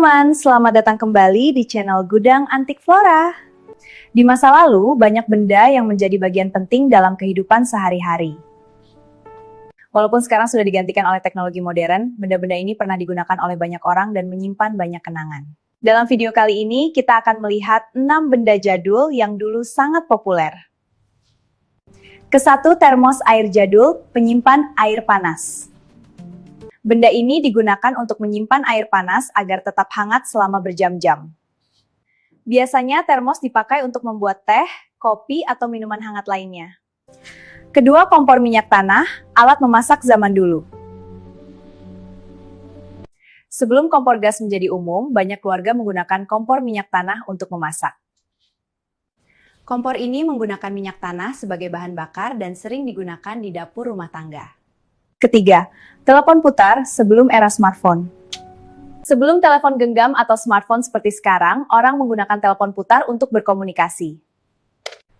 teman-teman, selamat datang kembali di channel Gudang Antik Flora. Di masa lalu, banyak benda yang menjadi bagian penting dalam kehidupan sehari-hari. Walaupun sekarang sudah digantikan oleh teknologi modern, benda-benda ini pernah digunakan oleh banyak orang dan menyimpan banyak kenangan. Dalam video kali ini, kita akan melihat 6 benda jadul yang dulu sangat populer. Ke-1, termos air jadul, penyimpan air panas. Benda ini digunakan untuk menyimpan air panas agar tetap hangat selama berjam-jam. Biasanya termos dipakai untuk membuat teh, kopi, atau minuman hangat lainnya. Kedua, kompor minyak tanah, alat memasak zaman dulu. Sebelum kompor gas menjadi umum, banyak keluarga menggunakan kompor minyak tanah untuk memasak. Kompor ini menggunakan minyak tanah sebagai bahan bakar dan sering digunakan di dapur rumah tangga. Ketiga, telepon putar sebelum era smartphone. Sebelum telepon genggam atau smartphone seperti sekarang, orang menggunakan telepon putar untuk berkomunikasi.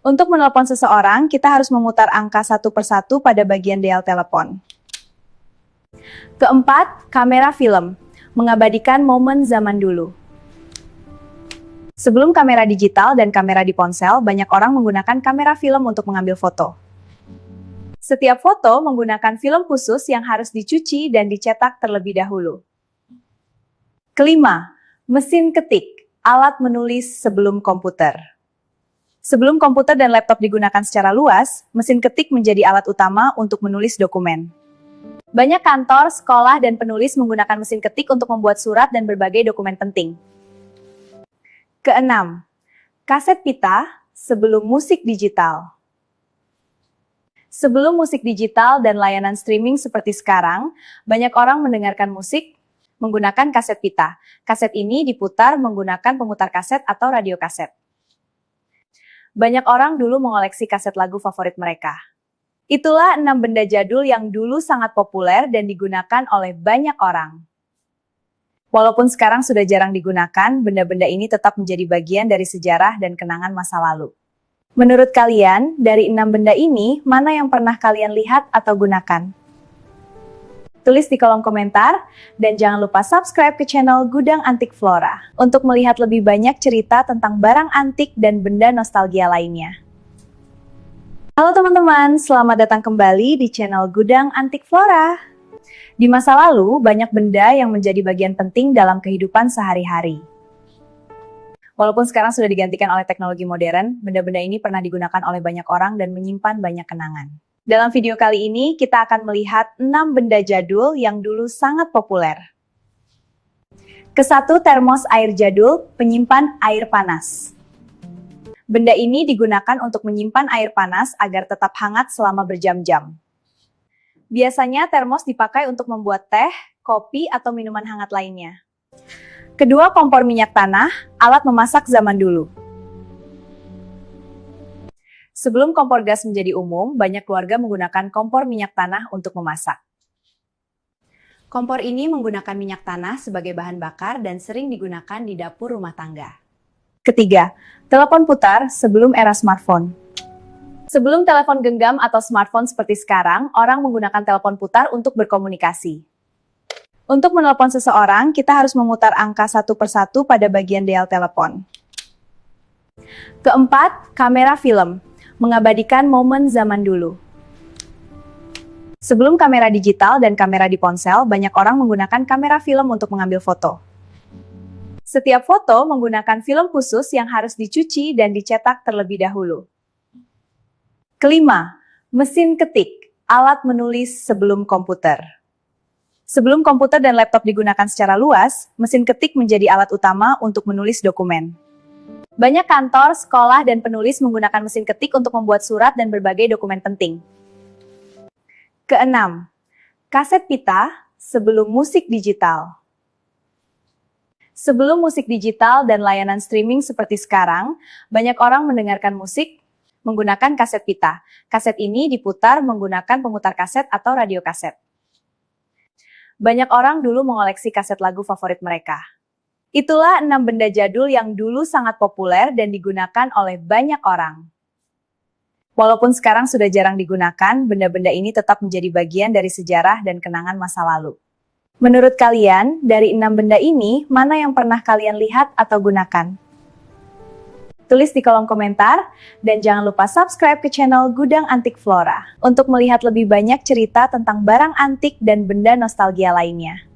Untuk menelepon seseorang, kita harus memutar angka satu persatu pada bagian dial telepon. Keempat, kamera film, mengabadikan momen zaman dulu. Sebelum kamera digital dan kamera di ponsel, banyak orang menggunakan kamera film untuk mengambil foto. Setiap foto menggunakan film khusus yang harus dicuci dan dicetak terlebih dahulu. Kelima, mesin ketik, alat menulis sebelum komputer. Sebelum komputer dan laptop digunakan secara luas, mesin ketik menjadi alat utama untuk menulis dokumen. Banyak kantor, sekolah, dan penulis menggunakan mesin ketik untuk membuat surat dan berbagai dokumen penting. Keenam, kaset pita sebelum musik digital. Sebelum musik digital dan layanan streaming seperti sekarang, banyak orang mendengarkan musik menggunakan kaset pita. Kaset ini diputar menggunakan pemutar kaset atau radio kaset. Banyak orang dulu mengoleksi kaset lagu favorit mereka. Itulah 6 benda jadul yang dulu sangat populer dan digunakan oleh banyak orang. Walaupun sekarang sudah jarang digunakan, benda-benda ini tetap menjadi bagian dari sejarah dan kenangan masa lalu. Menurut kalian, dari 6 benda ini, mana yang pernah kalian lihat atau gunakan? Tulis di kolom komentar, dan jangan lupa subscribe ke channel Gudang Antik Flora untuk melihat lebih banyak cerita tentang barang antik dan benda nostalgia lainnya. Halo teman-teman, selamat datang kembali di channel Gudang Antik Flora. Di masa lalu, banyak benda yang menjadi bagian penting dalam kehidupan sehari-hari. Walaupun sekarang sudah digantikan oleh teknologi modern, benda-benda ini pernah digunakan oleh banyak orang dan menyimpan banyak kenangan. Dalam video kali ini, kita akan melihat 6 benda jadul yang dulu sangat populer. Ke-1, termos air jadul, penyimpan air panas. Benda ini digunakan untuk menyimpan air panas agar tetap hangat selama berjam-jam. Biasanya termos dipakai untuk membuat teh, kopi, atau minuman hangat lainnya. Kedua, kompor minyak tanah, alat memasak zaman dulu. Sebelum kompor gas menjadi umum, banyak keluarga menggunakan kompor minyak tanah untuk memasak. Kompor ini menggunakan minyak tanah sebagai bahan bakar dan sering digunakan di dapur rumah tangga. Ketiga, telepon putar sebelum era smartphone. Sebelum telepon genggam atau smartphone seperti sekarang, orang menggunakan telepon putar untuk berkomunikasi. Untuk menelepon seseorang, kita harus memutar angka satu persatu pada bagian dial telepon. Keempat, kamera film, mengabadikan momen zaman dulu. Sebelum kamera digital dan kamera di ponsel, banyak orang menggunakan kamera film untuk mengambil foto. Setiap foto menggunakan film khusus yang harus dicuci dan dicetak terlebih dahulu. Kelima, mesin ketik, alat menulis sebelum komputer. Sebelum komputer dan laptop digunakan secara luas, mesin ketik menjadi alat utama untuk menulis dokumen. Banyak kantor, sekolah, dan penulis menggunakan mesin ketik untuk membuat surat dan berbagai dokumen penting. Keenam, kaset pita sebelum musik digital. Sebelum musik digital dan layanan streaming seperti sekarang, banyak orang mendengarkan musik menggunakan kaset pita. Kaset ini diputar menggunakan pemutar kaset atau radio kaset. Banyak orang dulu mengoleksi kaset lagu favorit mereka. Itulah 6 benda jadul yang dulu sangat populer dan digunakan oleh banyak orang. Walaupun sekarang sudah jarang digunakan, benda-benda ini tetap menjadi bagian dari sejarah dan kenangan masa lalu. Menurut kalian, dari 6 benda ini, mana yang pernah kalian lihat atau gunakan? Tulis di kolom komentar, dan jangan lupa subscribe ke channel Gudang Antik Flora untuk melihat lebih banyak cerita tentang barang antik dan benda nostalgia lainnya.